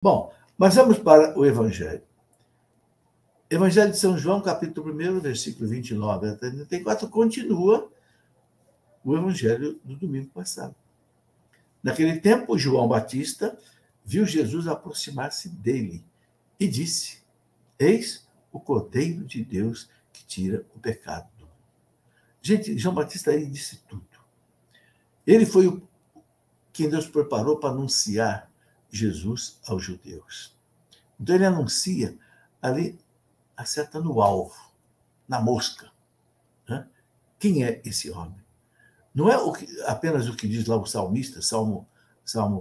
Bom, mas vamos para o Evangelho. Evangelho de São João, capítulo 1, versículo 29 a 34, continua o Evangelho do domingo passado. Naquele tempo, João Batista viu Jesus aproximar-se dele e disse: Eis o Cordeiro de Deus que tira o pecado do mundo. Gente, João Batista aí disse tudo. Ele foi quem Deus preparou para anunciar Jesus aos judeus. Então ele anuncia ali, acerta no alvo, na mosca. Né? Quem é esse homem? Não é apenas o que diz lá o salmista, Salmo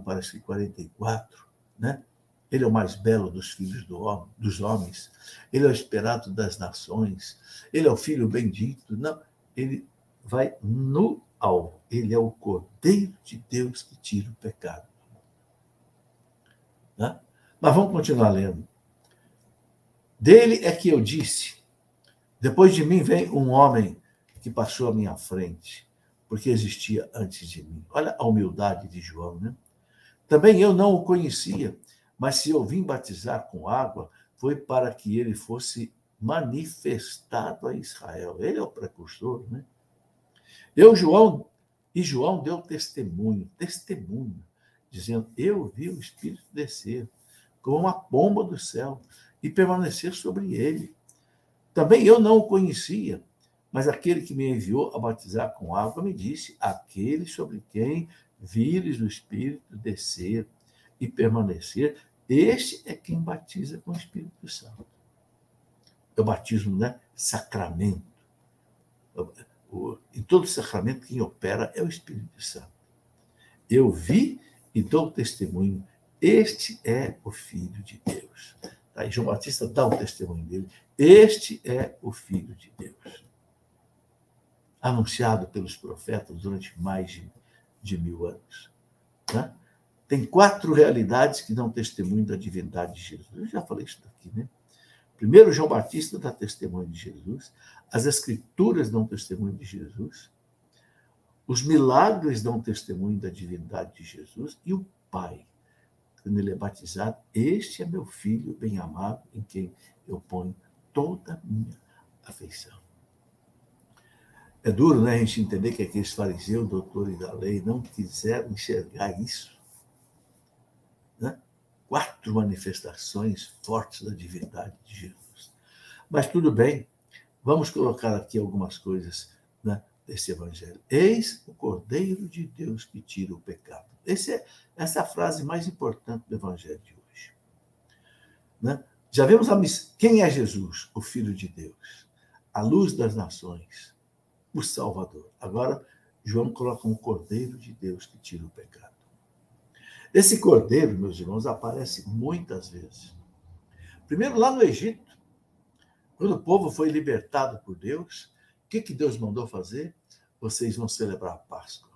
parece que 44, né? Ele é o mais belo dos filhos dos homens, ele é o esperado das nações, ele é o filho bendito. Não, ele vai no alvo. Ele é o Cordeiro de Deus que tira o pecado. Né? Mas vamos continuar lendo. Dele é que eu disse: depois de mim vem um homem que passou à minha frente, porque existia antes de mim. Olha a humildade de João, né? Também eu não o conhecia, mas se eu vim batizar com água, foi para que ele fosse manifestado a Israel. Ele é o precursor, né? João deu testemunho, dizendo: eu vi o Espírito descer como uma pomba do céu e permanecer sobre ele. Também eu não o conhecia, mas aquele que me enviou a batizar com água me disse: aquele sobre quem vires o Espírito descer e permanecer, este é quem batiza com o Espírito Santo. É o batismo, né? Sacramento. Em todo sacramento, quem opera é o Espírito Santo. Eu vi e dou testemunho. Este é o Filho de Deus. Aí João Batista dá o testemunho dele. Este é o Filho de Deus. Anunciado pelos profetas durante mais de 1000 anos. Né? Tem 4 realidades que dão testemunho da divindade de Jesus. Eu já falei isso daqui, né? Primeiro, João Batista dá testemunho de Jesus. As Escrituras dão testemunho de Jesus. Os milagres dão testemunho da divindade de Jesus. E o Pai, quando ele é batizado: este é meu Filho bem-amado, em quem eu ponho toda a minha afeição. É duro, né, a gente entender que aqueles fariseus, doutores da lei, não quiseram enxergar isso. Né? 4 manifestações fortes da divindade de Jesus. Mas tudo bem, vamos colocar aqui algumas coisas, né, desse evangelho. Eis o Cordeiro de Deus que tira o pecado. Essa é a frase mais importante do evangelho de hoje. Né? Já vemos quem é Jesus? O Filho de Deus, a luz das nações, o Salvador. Agora, João coloca um Cordeiro de Deus que tira o pecado. Esse Cordeiro, meus irmãos, aparece muitas vezes. Primeiro, lá no Egito, quando o povo foi libertado por Deus, o que Deus mandou fazer? Vocês vão celebrar a Páscoa.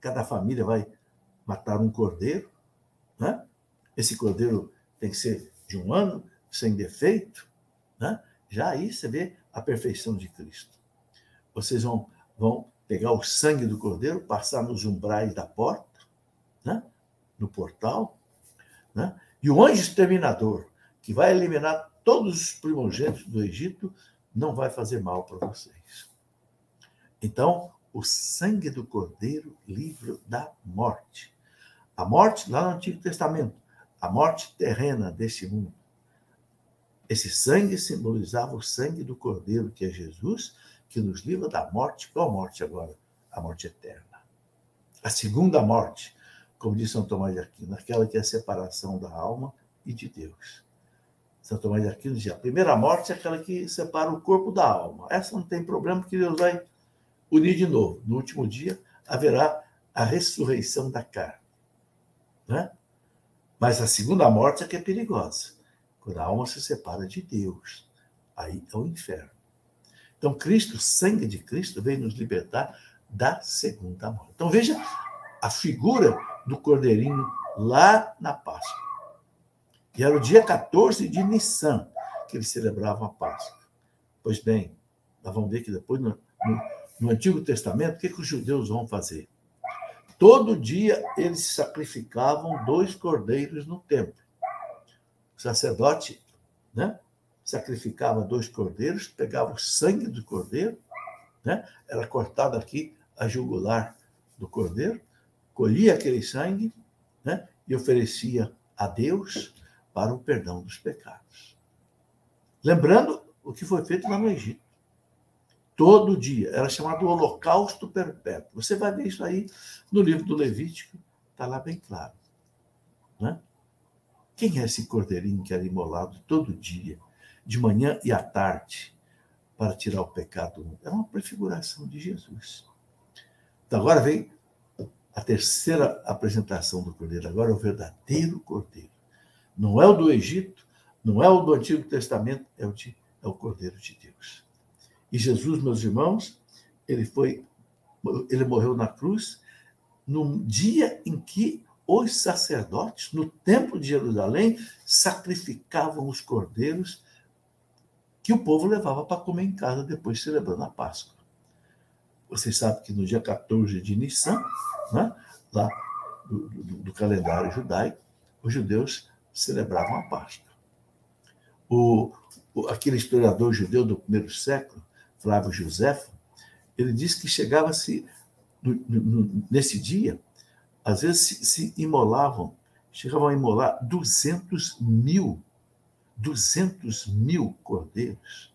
Cada família vai matar um cordeiro. Né? Esse cordeiro tem que ser de 1 ano, sem defeito. Né? Já aí você vê a perfeição de Cristo. Vocês vão pegar o sangue do cordeiro, passar nos umbrais da porta, né? No portal, né? E o anjo exterminador, que vai eliminar todos os primogênitos do Egito, não vai fazer mal para vocês. Então, o sangue do cordeiro livra da morte. A morte, lá no Antigo Testamento, a morte terrena desse mundo. Esse sangue simbolizava o sangue do cordeiro, que é Jesus, que nos livra da morte. Qual morte agora? A morte eterna. A segunda morte, como diz São Tomás de Aquino, aquela que é a separação da alma e de Deus. São Tomás de Aquino dizia: a primeira morte é aquela que separa o corpo da alma. Essa não tem problema, porque Deus vai unir de novo. No último dia haverá a ressurreição da carne. Né? Mas a segunda morte é que é perigosa, quando a alma se separa de Deus. Aí é o inferno. Então, Cristo, o sangue de Cristo, veio nos libertar da segunda morte. Então, veja a figura do cordeirinho lá na Páscoa. E era o dia 14 de Nissan que eles celebravam a Páscoa. Pois bem, nós vamos ver que depois, no Antigo Testamento, o que os judeus vão fazer? Todo dia eles sacrificavam 2 cordeiros no templo. sacerdote, né, sacrificava 2 cordeiros, pegava o sangue do cordeiro, né, era cortado aqui a jugular do cordeiro, colhia aquele sangue, né, e oferecia a Deus para o perdão dos pecados. Lembrando o que foi feito lá no Egito. Todo dia. Era chamado holocausto perpétuo. Você vai ver isso aí no livro do Levítico, está lá bem claro. Né? Quem é esse cordeirinho que era imolado todo dia, de manhã e à tarde, para tirar o pecado do mundo? É uma prefiguração de Jesus. Então, agora vem a terceira apresentação do cordeiro. Agora é o verdadeiro cordeiro. Não é o do Egito, não é o do Antigo Testamento, é o cordeiro de Deus. E Jesus, meus irmãos, ele morreu na cruz no dia em que os sacerdotes, no templo de Jerusalém, sacrificavam os cordeiros que o povo levava para comer em casa, depois celebrando a Páscoa. Vocês sabem que no dia 14 de Nissan, né, lá do calendário judaico, os judeus celebravam a Páscoa. Aquele historiador judeu do primeiro século, Flávio Josefo, ele diz que chegava-se, nesse dia, às vezes se imolavam, chegavam a imolar 200 mil cordeiros,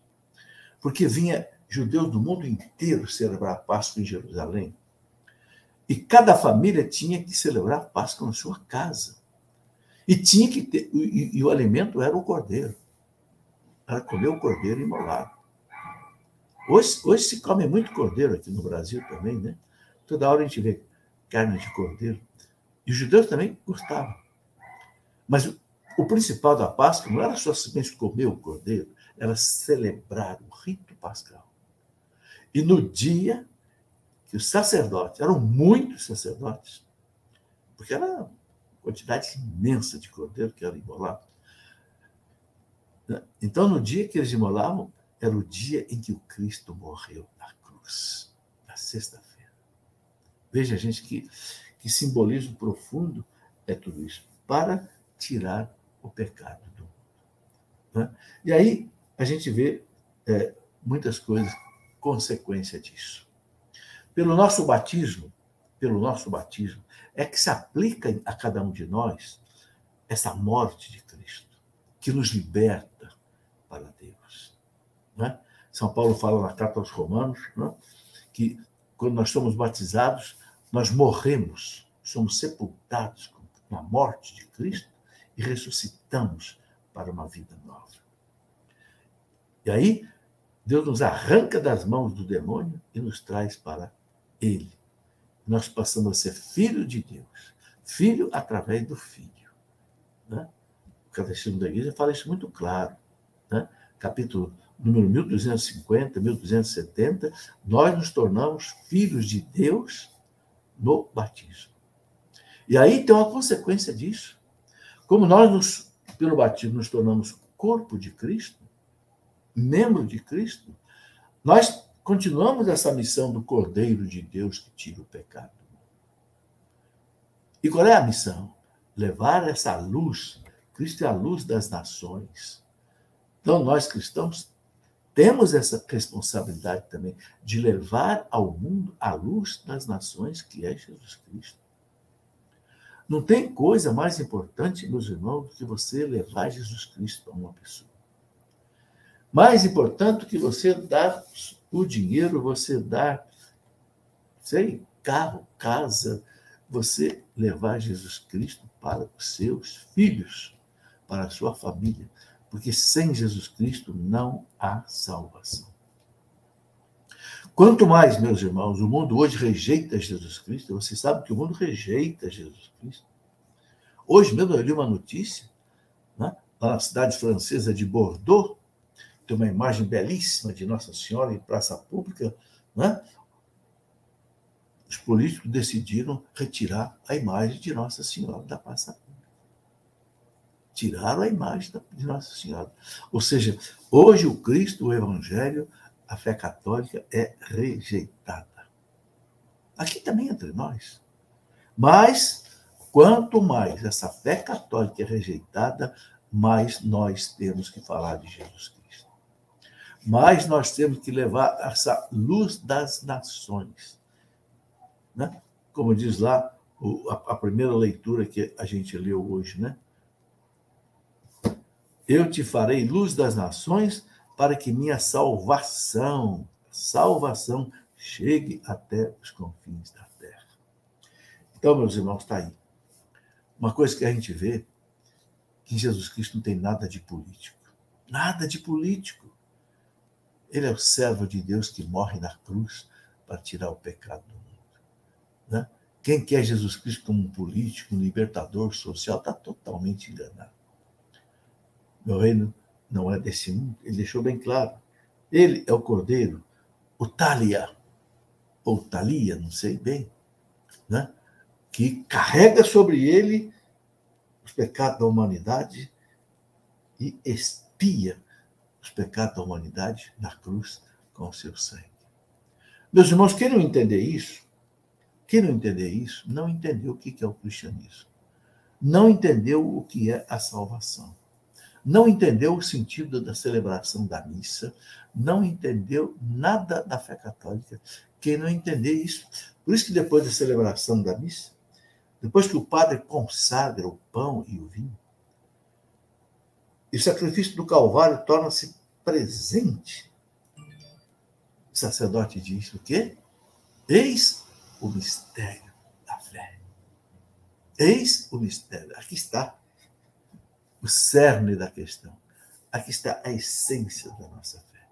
porque vinha judeus do mundo inteiro celebrar a Páscoa em Jerusalém. E cada família tinha que celebrar a Páscoa na sua casa. E tinha que ter, e o alimento era o cordeiro. Era comer o cordeiro imolado. Hoje se come muito cordeiro aqui no Brasil também, né? Toda hora a gente vê carne de cordeiro. E os judeus também gostavam. Mas o principal da Páscoa não era só simplesmente comer o cordeiro, era celebrar o rito pascal. E no dia que os sacerdotes, eram muitos sacerdotes, porque era uma quantidade imensa de cordeiro que era imolado. Então, no dia que eles imolavam, era o dia em que o Cristo morreu na cruz, na sexta-feira. Veja, gente, que simbolismo profundo é tudo isso, para tirar o pecado do mundo. Né? E aí a gente vê muitas coisas, consequência disso. Pelo nosso batismo, é que se aplica a cada um de nós essa morte de Cristo, que nos liberta para Deus. Né? São Paulo fala na carta aos Romanos, né, que quando nós somos batizados, nós morremos, somos sepultados na morte de Cristo e ressuscitamos para uma vida nova. E aí, Deus nos arranca das mãos do demônio e nos traz para Ele. Nós passamos a ser filho de Deus, filho através do Filho. Né? O Catecismo da Igreja fala isso muito claro. Né? Capítulo número 1250, 1270, nós nos tornamos filhos de Deus no batismo. E aí tem uma consequência disso. Como nós, pelo batismo, nos tornamos corpo de Cristo, membro de Cristo, nós continuamos essa missão do Cordeiro de Deus que tira o pecado. E qual é a missão? Levar essa luz. Cristo é a luz das nações. Então, nós cristãos temos essa responsabilidade também de levar ao mundo a luz das nações, que é Jesus Cristo. Não tem coisa mais importante, meus irmãos, do que você levar Jesus Cristo para uma pessoa. Mais importante do que você dar o dinheiro, você dar, carro, casa, você levar Jesus Cristo para os seus filhos, para a sua família. Porque sem Jesus Cristo não há salvação. Quanto mais, meus irmãos, o mundo hoje rejeita Jesus Cristo, você sabe que o mundo rejeita Jesus Cristo. Hoje mesmo eu li uma notícia, né, lá na cidade francesa de Bordeaux, tem uma imagem belíssima de Nossa Senhora em praça pública, né? Os políticos decidiram retirar a imagem de Nossa Senhora da praça pública. Tiraram a imagem de Nossa Senhora. Ou seja, hoje o Cristo, o Evangelho, a fé católica é rejeitada. Aqui também entre nós. Mas, quanto mais essa fé católica é rejeitada, mais nós temos que falar de Jesus Cristo. Mais nós temos que levar essa luz das nações. Né? Como diz lá a primeira leitura que a gente leu hoje, né? Eu te farei luz das nações para que minha salvação chegue até os confins da terra. Então, meus irmãos, está aí. Uma coisa que a gente vê, que Jesus Cristo não tem nada de político. Nada de político. Ele é o servo de Deus que morre na cruz para tirar o pecado do mundo. Né? Quem quer Jesus Cristo como um político, um libertador social, está totalmente enganado. Meu reino não é desse mundo. Ele deixou bem claro. Ele é o Cordeiro, o Thalia, ou Thalia, não sei bem, né? Que carrega sobre ele os pecados da humanidade e expia os pecados da humanidade na cruz com o seu sangue. Meus irmãos, quem não entender isso, não entendeu o que é o cristianismo. Não entendeu o que é a salvação. Não entendeu o sentido da celebração da missa. Não entendeu nada da fé católica. Quem não entender isso. Por isso que depois da celebração da missa, depois que o padre consagra o pão e o vinho, e o sacrifício do Calvário torna-se presente, o sacerdote diz o quê? Eis o mistério da fé. Eis o mistério. Aqui está o cerne da questão. Aqui está a essência da nossa fé.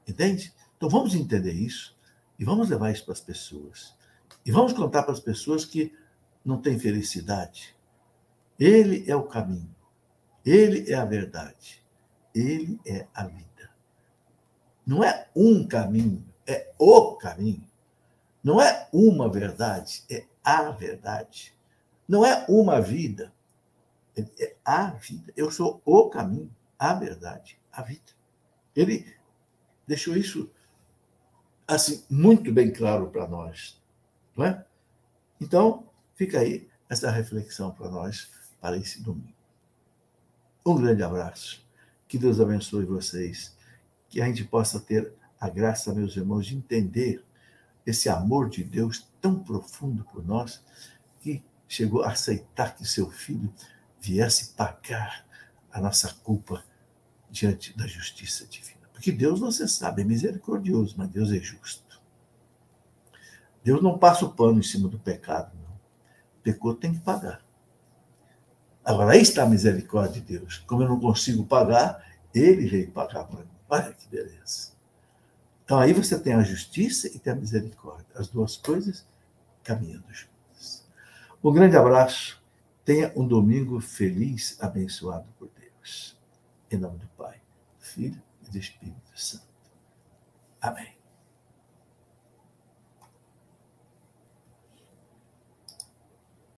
Entende? Então vamos entender isso e vamos levar isso para as pessoas. E vamos contar para as pessoas que não têm felicidade. Ele é o caminho. Ele é a verdade. Ele é a vida. Não é um caminho, é o caminho. Não é uma verdade, é a verdade. Não é uma vida, é a vida. Eu sou o caminho, a verdade, a vida. Ele deixou isso assim muito bem claro para nós, não é? Então, fica aí essa reflexão para nós para esse domingo. Um grande abraço. Que Deus abençoe vocês. Que a gente possa ter a graça, meus irmãos, de entender esse amor de Deus tão profundo por nós, que chegou a aceitar que seu filho viesse pagar a nossa culpa diante da justiça divina. Porque Deus, você sabe, é misericordioso, mas Deus é justo. Deus não passa o pano em cima do pecado, não. O pecado tem que pagar. Agora, aí está a misericórdia de Deus. Como eu não consigo pagar, ele veio pagar para mim. Olha que beleza. Então, aí você tem a justiça e tem a misericórdia. As duas coisas caminhando juntas. Um grande abraço. Tenha um domingo feliz, abençoado por Deus. Em nome do Pai, do Filho e do Espírito Santo. Amém.